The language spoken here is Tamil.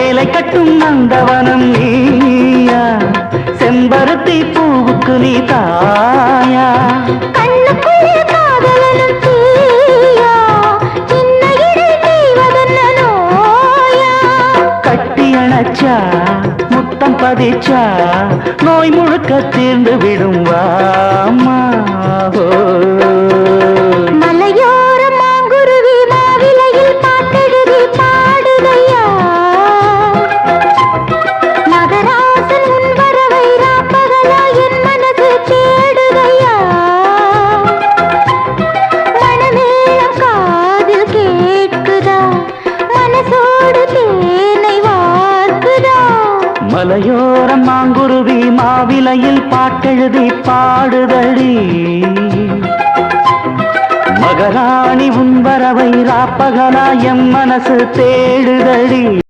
சேலை கட்டும் நந்தவனம் நீயா, செம்பருத்தி பூவுக்கு நீ தாயா. கண்ணுக்குள்ளே காதலனும் தீயா, சின்ன இடை செய்வதென்ன நோயா. கட்டி அணைச்சா முத்தம் பதிச்சா நோய் முழுக்க தீர்ந்து விடும் வாமா. மலையோர மாங்குருவி மாவிலையில் பாட்டெழுதி பாடுதையா, மகராசன் உன் வரவை ராப்பகலா என் மனது தேடுதையா. மணமேளம் காதில் கேட்குதா, மனசோடு தேனை வார்க்குதா. மலையோரம் மாங்குருவி மாவிலையில் பாட்டெழுதி பாடுதடி, மகராணி உன் வரவை ராப்பகலா எம் மனசு தேடுதடி.